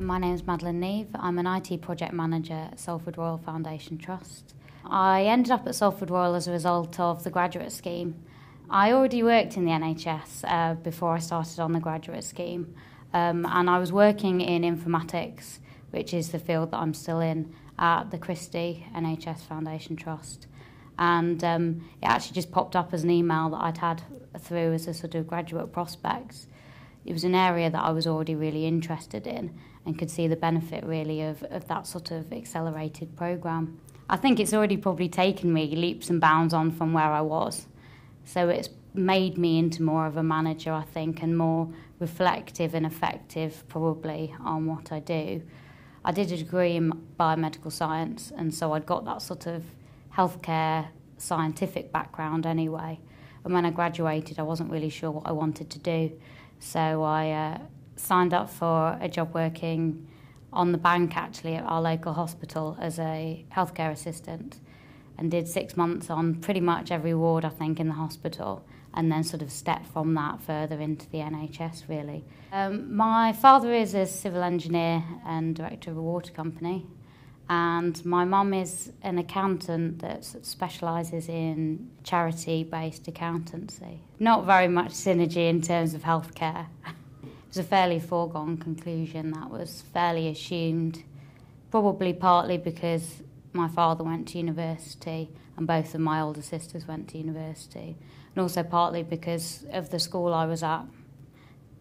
My name is Madeline. I'm an IT project manager at Salford Royal Foundation Trust. I ended up at Salford Royal as a result of the graduate scheme. I already worked in the NHS before I started on the graduate scheme, and I was working in informatics, which is the field that I'm still in, at the Christie NHS Foundation Trust. And it actually just popped up as an email that I'd had through as a sort of graduate prospect. It was an area that I was already really interested in and could see the benefit really of that sort of accelerated programme. I think it's already probably taken me leaps and bounds on from where I was. So it's made me into more of a manager, I think, and more reflective and effective probably on what I do. I did a degree in biomedical science, and so I'd got that sort of healthcare scientific background anyway. And when I graduated, I wasn't really sure what I wanted to do. So I signed up for a job working on the bank, actually, at our local hospital as a healthcare assistant, and did 6 months on pretty much every ward, I think, in the hospital, and then sort of stepped from that further into the NHS, really. My father is a civil engineer and director of a water company, and my mum is an accountant that specialises in charity-based accountancy. Not very much synergy in terms of healthcare. It was a fairly foregone conclusion that was fairly assumed, probably partly because my father went to university and both of my older sisters went to university, and also partly because of the school I was at.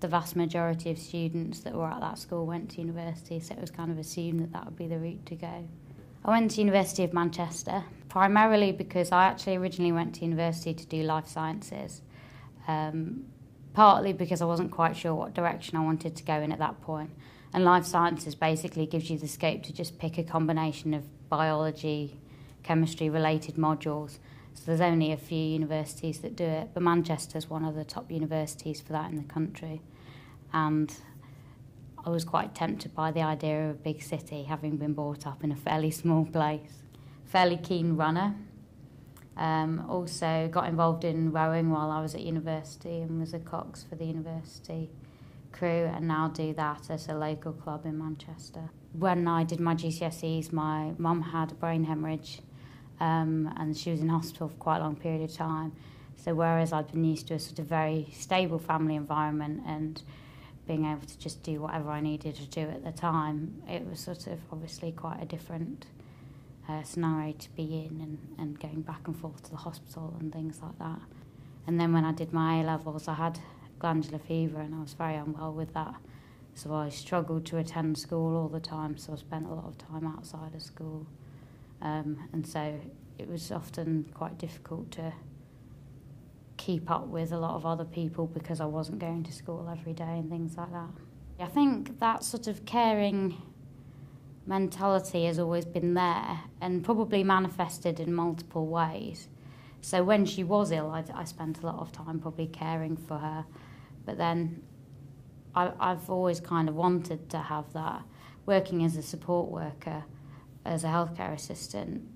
The vast majority of students that were at that school went to university, so it was kind of assumed that that would be the route to go. I went to University of Manchester, primarily because I actually originally went to university to do life sciences, partly because I wasn't quite sure what direction I wanted to go in at that point. And life sciences basically gives you the scope to just pick a combination of biology, chemistry-related modules. So there's only a few universities that do it, but Manchester's one of the top universities for that in the country. And I was quite tempted by the idea of a big city, having been brought up in a fairly small place. Fairly keen runner. Also got involved in rowing while I was at university and was a cox for the university crew, and now do that at a local club in Manchester. When I did my GCSEs, my mum had a brain hemorrhage, and she was in hospital for quite a long period of time. So whereas I'd been used to a sort of very stable family environment and being able to just do whatever I needed to do at the time, it was sort of obviously quite a different scenario to be in, and going back and forth to the hospital and things like that. And then when I did my A-levels, I had glandular fever and I was very unwell with that. So I struggled to attend school all the time, so I spent a lot of time outside of school. And so it was often quite difficult to keep up with a lot of other people because I wasn't going to school every day and things like that. I think that sort of caring mentality has always been there and probably manifested in multiple ways. So when she was ill, I spent a lot of time probably caring for her. But then I've always kind of wanted to have that. Working as a support worker, as a healthcare assistant,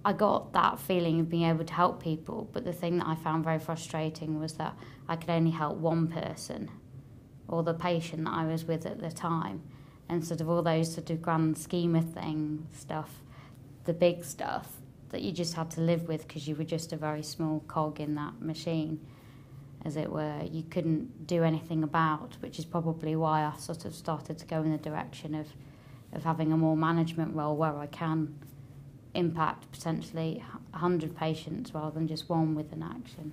I got that feeling of being able to help people, but the thing that I found very frustrating was that I could only help one person, or the patient that I was with at the time, and sort of all those sort of grand scheme of things stuff, the big stuff that you just had to live with because you were just a very small cog in that machine, as it were, you couldn't do anything about, which is probably why I sort of started to go in the direction of having a more management role where I can impact potentially 100 patients rather than just one with an action.